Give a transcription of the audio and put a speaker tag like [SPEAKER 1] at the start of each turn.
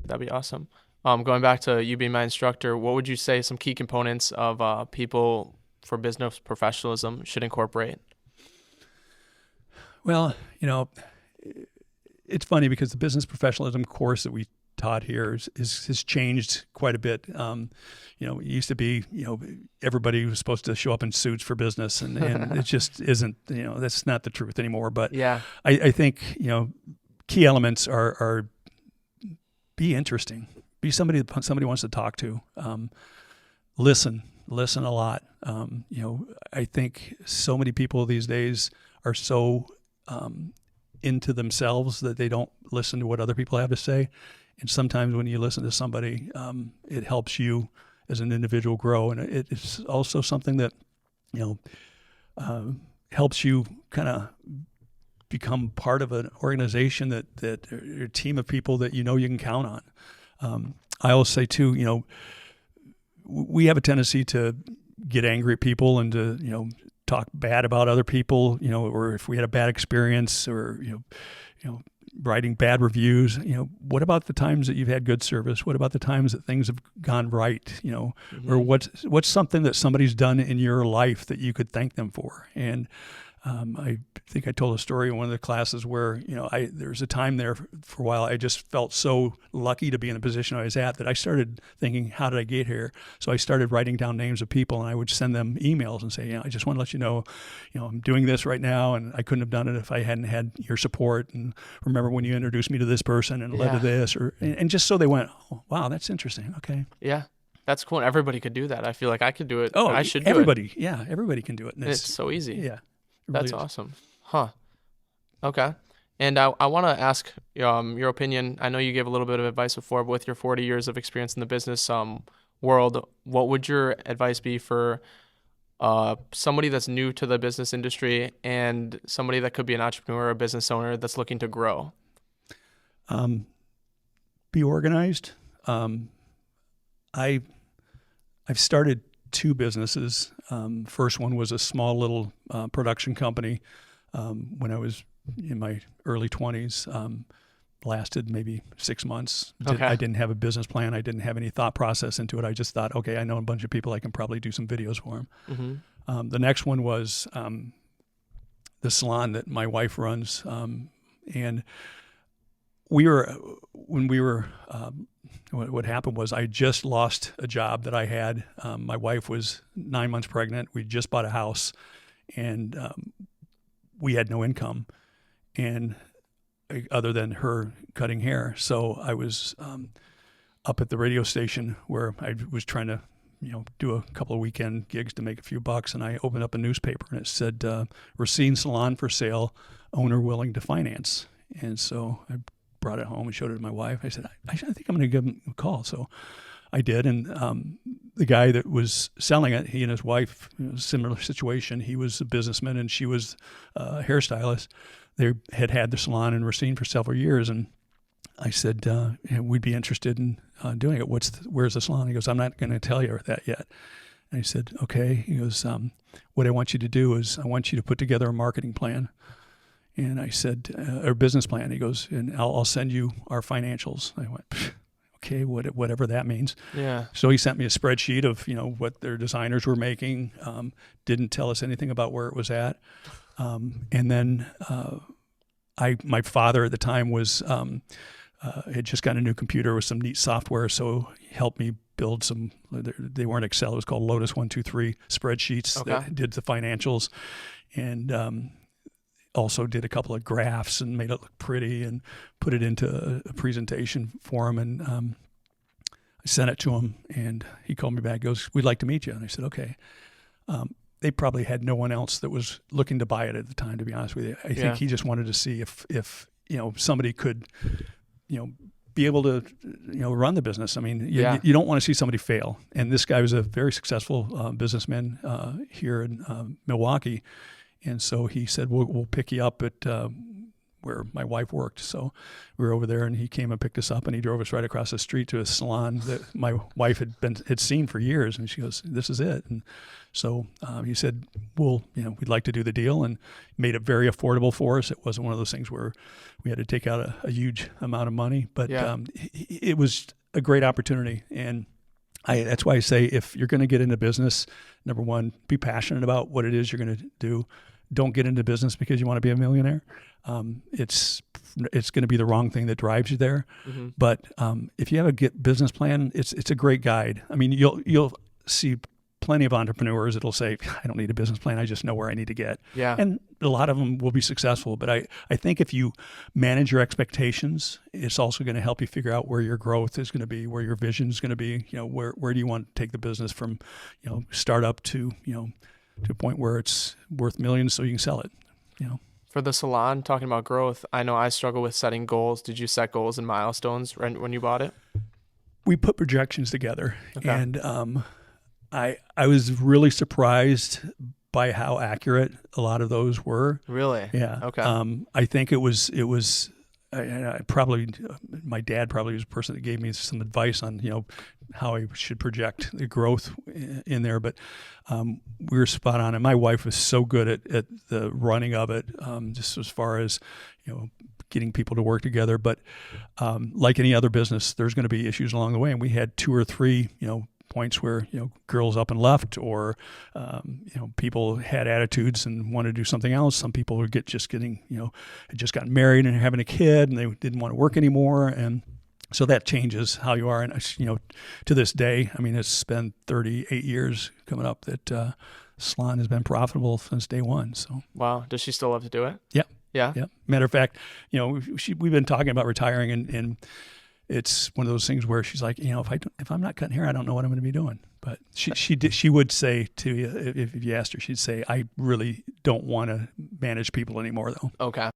[SPEAKER 1] That'd be awesome. Going back to you being my instructor, what would you say some key components of people for business professionalism should incorporate?
[SPEAKER 2] Well, it's funny because the business professionalism course that we taught here has changed quite a bit. It used to be, everybody was supposed to show up in suits for business, and it just isn't, that's not the truth anymore. But
[SPEAKER 1] Yeah.
[SPEAKER 2] I think, key elements are be interesting, be somebody wants to talk to, listen a lot. I think so many people these days are so into themselves that they don't listen to what other people have to say. And sometimes when you listen to somebody, it helps you as an individual grow. And it's also something that, helps you kind of become part of an organization that a team of people that you can count on. I always say too, we have a tendency to get angry at people and to, talk bad about other people, or if we had a bad experience or, writing bad reviews, what about the times that you've had good service? What about the times that things have gone right, or what's something that somebody's done in your life that you could thank them for? And I think I told a story in one of the classes where, there's a time there for a while I just felt so lucky to be in the position I was at that I started thinking, how did I get here? So I started writing down names of people, and I would send them emails and say, I just want to let you know, I'm doing this right now, and I couldn't have done it if I hadn't had your support. And remember when you introduced me to this person and led to this, and just so they went, oh, wow, that's interesting. Okay.
[SPEAKER 1] Yeah. That's cool. Everybody could do that. I feel like I could do it.
[SPEAKER 2] Oh,
[SPEAKER 1] I should do
[SPEAKER 2] everybody.
[SPEAKER 1] it.
[SPEAKER 2] Yeah, everybody can do it. And
[SPEAKER 1] It's so easy.
[SPEAKER 2] Yeah.
[SPEAKER 1] That's
[SPEAKER 2] Really
[SPEAKER 1] awesome. Huh. Okay. And I want to ask your opinion. I know you gave a little bit of advice before, but with your 40 years of experience in the business world, what would your advice be for somebody that's new to the business industry and somebody that could be an entrepreneur or a business owner that's looking to grow?
[SPEAKER 2] Be organized. I've started two businesses. First one was a small little production company when I was in my early 20s. Lasted maybe 6 months.
[SPEAKER 1] Okay.
[SPEAKER 2] I didn't have a business plan. I didn't have any thought process into it. I just thought, okay, I know a bunch of people. I can probably do some videos for them.
[SPEAKER 1] Mm-hmm.
[SPEAKER 2] The next one was the salon that my wife runs. And what happened was I just lost a job that I had. My wife was 9 months pregnant. We just bought a house, and we had no income, and other than her cutting hair. So I was up at the radio station where I was trying to, do a couple of weekend gigs to make a few bucks, and I opened up a newspaper, and it said, Racine Salon for sale, owner willing to finance. And so I brought it home and showed it to my wife. I said, I think I'm going to give him a call. So I did. And the guy that was selling it, he and his wife, similar situation. He was a businessman and she was a hairstylist. They had the salon in Racine for several years. And I said, we'd be interested in doing it. Where's the salon? He goes, I'm not going to tell you that yet. And I said, okay. He goes, what I want you to do is I want you to put together a marketing plan. And I said, or business plan. He goes, and I'll send you our financials. I went, okay, whatever that means.
[SPEAKER 1] Yeah.
[SPEAKER 2] So he sent me a spreadsheet of, what their designers were making. Didn't tell us anything about where it was at. And then my father at the time was had just got a new computer with some neat software, so he helped me build some. They weren't Excel; it was called Lotus 123 spreadsheets that did the financials, and also did a couple of graphs and made it look pretty and put it into a presentation for him. And I sent it to him, and he called me back. He goes, "We'd like to meet you." And I said, "Okay." They probably had no one else that was looking to buy it at the time, to be honest with you. I think he just wanted to see if somebody could, be able to, run the business. I mean, you don't want to see somebody fail. And this guy was a very successful businessman here in Milwaukee. And so he said, we'll pick you up at where my wife worked. So we were over there, and he came and picked us up, and he drove us right across the street to a salon that my wife had seen for years. And she goes, "This is it." And so he said, "Well, we'd like to do the deal," and made it very affordable for us. It wasn't one of those things where we had to take out a huge amount of money, but it was a great opportunity. And that's why I say, if you're going to get into business, number one, be passionate about what it is you're going to do. Don't get into business because you want to be a millionaire. It's going to be the wrong thing that drives you there. Mm-hmm. But if you have a business plan, it's a great guide. I mean, you'll see plenty of entrepreneurs that'll say, "I don't need a business plan. I just know where I need to get." Yeah. And a lot of them will be successful. But I think if you manage your expectations, it's also going to help you figure out where your growth is going to be, where your vision is going to be. Where do you want to take the business from, startup to a point where it's worth millions so you can sell it.
[SPEAKER 1] For the salon, talking about growth, I know I struggle with setting goals. Did you set goals and milestones when you bought it?
[SPEAKER 2] We put projections together, and I was really surprised by how accurate a lot of those were.
[SPEAKER 1] Really?
[SPEAKER 2] Yeah.
[SPEAKER 1] Okay.
[SPEAKER 2] I think it was. My dad probably was the person that gave me some advice on how I should project the growth in there. But we were spot on, and my wife was so good at the running of it, just as far as getting people to work together. But like any other business, there's going to be issues along the way, and we had 2 or 3 points where girls up and left, or people had attitudes and wanted to do something else. Some people were had just gotten married and having a kid, and they didn't want to work anymore, and so that changes how you are. And to this day, I mean, it's been 38 years coming up that Salon has been profitable since day one. So
[SPEAKER 1] wow, does she still love to do it?
[SPEAKER 2] Yeah.
[SPEAKER 1] Yeah.
[SPEAKER 2] Matter of fact, we've been talking about retiring, and it's one of those things where she's like, if I'm not cutting hair, I don't know what I'm going to be doing. But she would say to you, if you asked her, she'd say, "I really don't want to manage people anymore, though."
[SPEAKER 1] Okay.